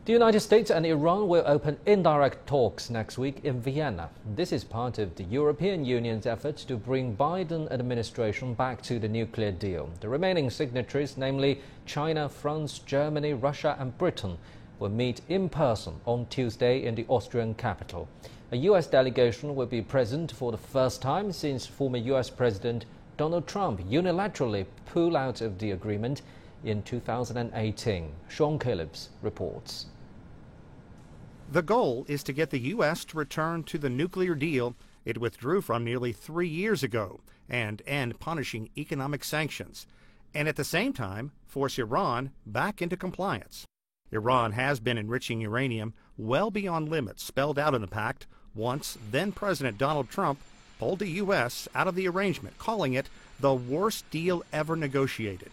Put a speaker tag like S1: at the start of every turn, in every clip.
S1: The United States and Iran will open indirect talks next week in Vienna. This is part of the European Union's efforts to bring Biden administration back to the nuclear deal. The remaining signatories, namely China, France, Germany, Russia and Britain, will meet in person on Tuesday in the Austrian capital. A U.S. delegation will be present for the first time since former U.S. President Donald Trump unilaterally pulled out of the agreement in 2018. Sean Calebs reports.
S2: The goal is to get the U.S. to return to the nuclear deal it withdrew from nearly 3 years ago and end punishing economic sanctions, and at the same time force Iran back into compliance. Iran has been enriching uranium well beyond limits spelled out in the pact once then-President Donald Trump pulled the U.S. out of the arrangement, calling it the worst deal ever negotiated.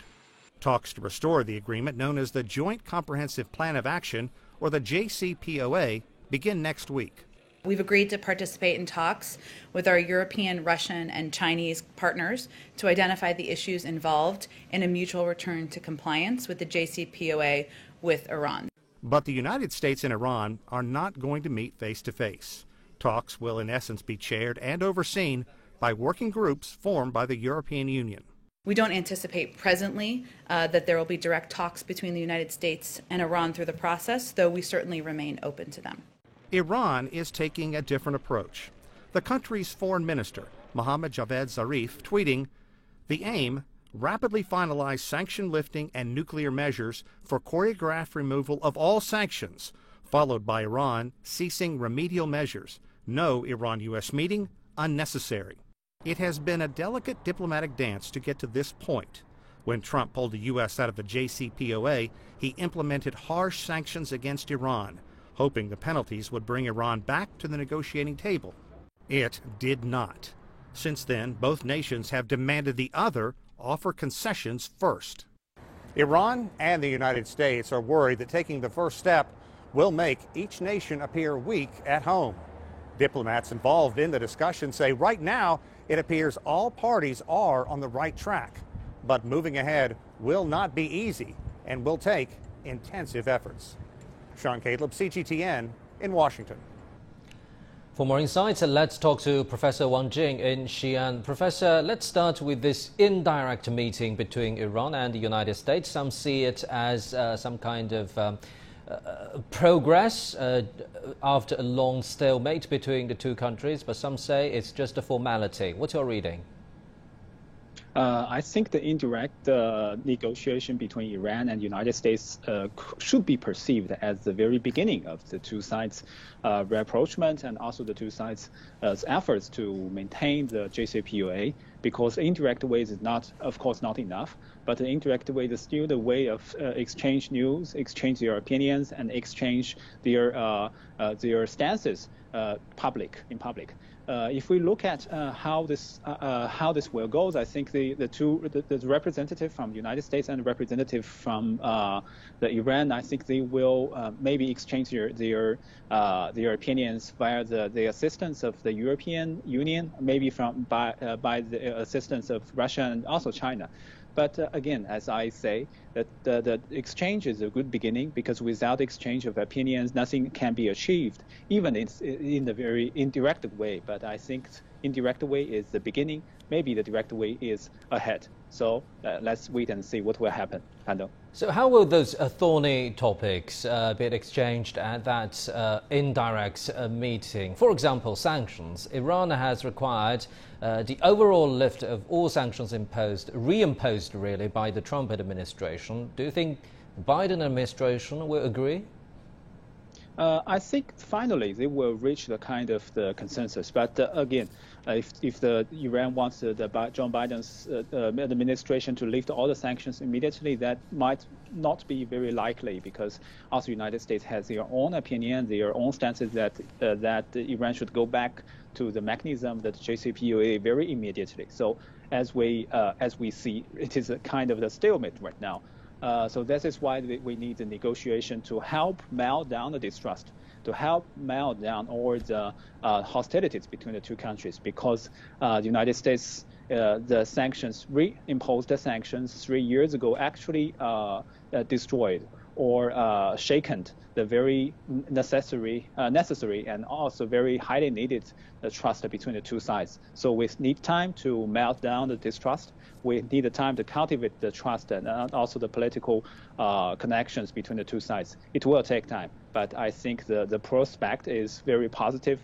S2: Talks to restore the agreement, known as the Joint Comprehensive Plan of Action, or the JCPOA, begin next week.
S3: We've agreed to participate in talks with our European, Russian, and Chinese partners to identify the issues involved in a mutual return to compliance with the JCPOA with Iran.
S2: But the United States and Iran are not going to meet face-to-face. Talks will in essence be chaired and overseen by working groups formed by the European Union.
S3: We don't anticipate presently that there will be direct talks between the United States and Iran through the process, though we certainly remain open to them.
S2: Iran is taking a different approach. The country's foreign minister, Mohammad Javad Zarif, tweeting, "The aim, rapidly finalize sanction lifting and nuclear measures for choreographed removal of all sanctions, followed by Iran ceasing remedial measures. No Iran-U.S. meeting, unnecessary." It has been a delicate diplomatic dance to get to this point. When Trump pulled the U.S. out of the JCPOA, he implemented harsh sanctions against Iran, hoping the penalties would bring Iran back to the negotiating table. It did not. Since then, both nations have demanded the other offer concessions first. Iran and the United States are worried that taking the first step will make each nation appear weak at home. Diplomats involved in the discussion say right now it appears all parties are on the right track. But moving ahead will not be easy and will take intensive efforts. Sean Caleb, CGTN in Washington.
S1: For more insights, let's talk to Professor Wang Jing in Xi'an. Professor, let's start with this indirect meeting between Iran and the United States. Some see it as some kind of progress after a long stalemate between the two countries, but some say it's just a formality. What's your reading?
S4: I think the indirect negotiation between Iran and the United States should be perceived as the very beginning of the two sides' rapprochement and also the two sides' efforts to maintain the JCPOA, because the indirect way is not, of course, not enough, but the indirect way is still the way of exchange news, exchange their opinions, and exchange their stances in public. If we look at how this will go, I think the representative from the United States and the representative from the Iran, I think they will maybe exchange their opinions via the assistance of the European Union, maybe by the assistance of Russia and also China. But again, as I say, that the exchange is a good beginning, because without exchange of opinions, nothing can be achieved, even in the very indirect way. But I think indirect way is the beginning. Maybe the direct way is ahead. So let's wait and see what will happen. Pando.
S1: So how will those thorny topics be exchanged at that indirect meeting? For example, sanctions. Iran has required the overall lift of all sanctions reimposed really by the Trump administration. Do you think the Biden administration will agree?
S4: I think finally they will reach the kind of the consensus. But again, if the Iran wants the John Biden's administration to lift all the sanctions immediately, that might not be very likely, because also the United States has their own opinion, their own stances that Iran should go back to the mechanism that JCPOA very immediately. So as we see, it is a kind of the stalemate right now. So that is why we need the negotiation to help melt down the distrust, to help melt down all the hostilities between the two countries, because the United States, the sanctions, reimposed sanctions 3 years ago actually destroyed or shaken the very necessary and also very highly needed trust between the two sides. So we need time to melt down the distrust. We need the time to cultivate the trust and also the political connections between the two sides. It will take time, but I think the prospect is very positive,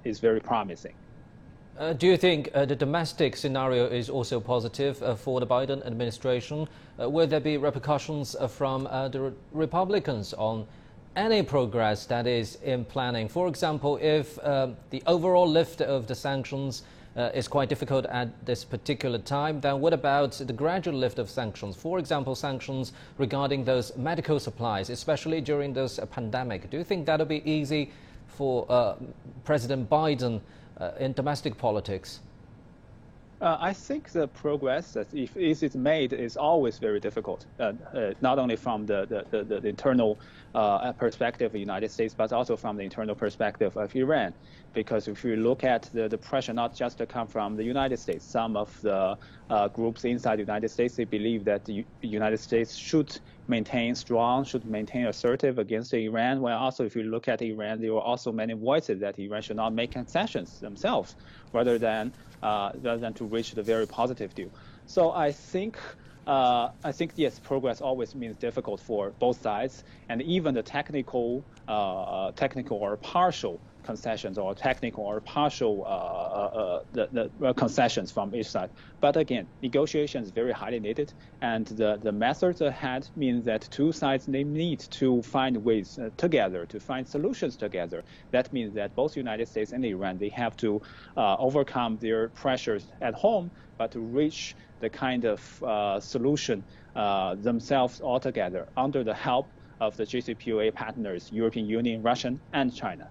S4: is very promising.
S1: Do you think the domestic scenario is also positive for the Biden administration? Will there be repercussions from the Republicans on any progress that is in planning? For example, if the overall lift of the sanctions is quite difficult at this particular time, then what about the gradual lift of sanctions? For example, sanctions regarding those medical supplies, especially during this pandemic. Do you think that'll be easy for President Biden in domestic politics?
S4: I think the progress that if it is made is always very difficult, not only from the internal perspective of the United States, but also from the internal perspective of Iran. Because if you look at the pressure, not just to come from the United States, some of the groups inside the United States, they believe that the United States should maintain strong, should maintain assertive against Iran. Well, also if you look at Iran, there were also many voices that Iran should not make concessions themselves, rather than to reach the very positive deal. So I think yes, progress always means difficult for both sides, and even the technical or partial concessions or technical or partial concessions from each side. But again, negotiation is very highly needed, and the methods ahead means that two sides need to find ways together, to find solutions together. That means that both United States and Iran, they have to overcome their pressures at home, but to reach the kind of solution themselves altogether under the help of the JCPOA partners, European Union, Russia, and China.